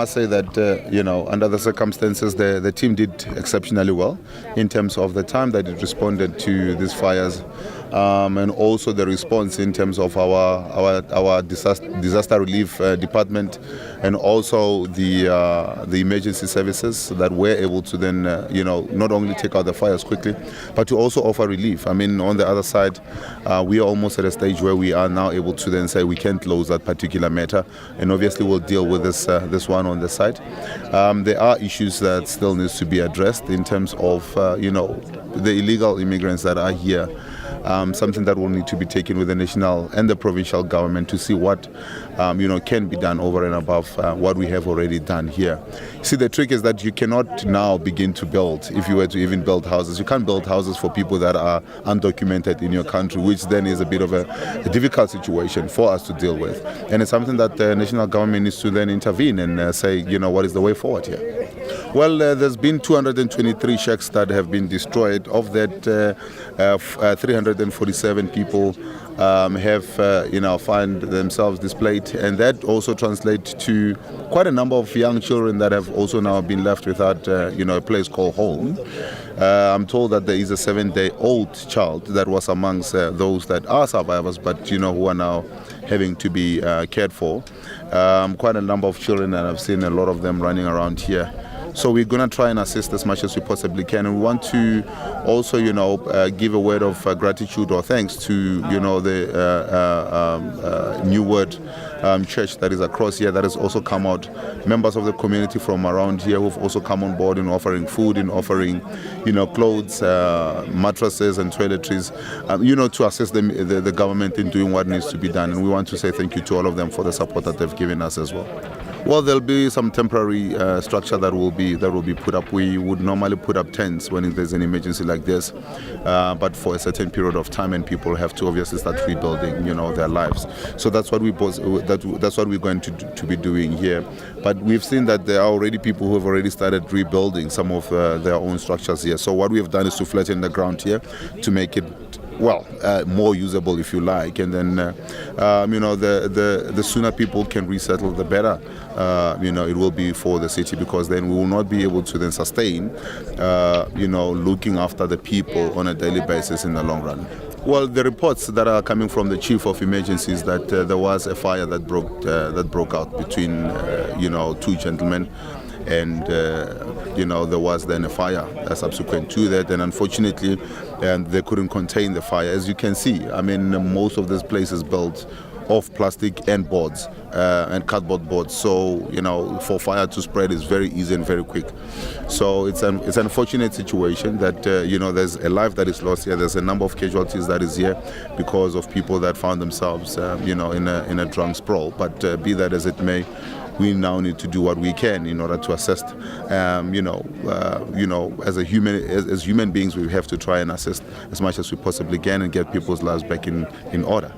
must say that, under the circumstances, the team did exceptionally well in terms of the time that it responded to these fires, and also the response in terms of our disaster relief department, and also the emergency services that were able to then, not only take out the fires quickly, but to also offer relief. I mean, on the other side, we are almost at a stage where we are now able to then say we can close that particular matter, and obviously we'll deal with this one on the side. There are issues that still needs to be addressed in terms of, the illegal immigrants that are here. Something that will need to be taken with the national and the provincial government to see what can be done over and above what we have already done here. See, the trick is that you cannot now begin to build, if you were to even build houses. You can't build houses for people that are undocumented in your country, which then is a bit of a difficult situation for us to deal with. And it's something that the national government needs to then intervene and say, what is the way forward here? Well, there's been 223 shacks that have been destroyed. Of that, 347 people have find themselves displaced, and that also translates to quite a number of young children that have also now been left without a place called home. I'm told that there is a 7-day-old child that was amongst those that are survivors, but who are now having to be cared for. Quite a number of children, and I've seen a lot of them running around here. So we're going to try and assist as much as we possibly can, and we want to also, give a word of gratitude or thanks to, the New Word Church that is across here that has also come out, members of the community from around here who've also come on board in offering food, in offering, clothes, mattresses and toiletries, to assist the government in doing what needs to be done. And we want to say thank you to all of them for the support that they've given us as well. Well, there'll be some temporary structure that will be put up. We would normally put up tents when there's an emergency like this, but for a certain period of time, and people have to obviously start rebuilding, their lives. So that's what that's what we're going to be doing here. But we've seen that there are already people who have already started rebuilding some of their own structures here. So what we have done is to flatten the ground here to make it more usable, if you like, and then the sooner people can resettle, the better it will be for the city, because then we will not be able to then sustain looking after the people on a daily basis in the long run. Well, the reports that are coming from the chief of emergencies that there was a fire that broke out between two gentlemen. And there was then a fire subsequent to that, and unfortunately they couldn't contain the fire. As you can see, I mean, most of this place is built of plastic and boards and cardboard boards, so for fire to spread is very easy and very quick. So it's an unfortunate situation that there's a life that is lost here. There's a number of casualties that is here because of people that found themselves in a drunk sprawl. But be that as it may, we now need to do what we can in order to assist. As human beings, we have to try and assist as much as we possibly can and get people's lives back in order.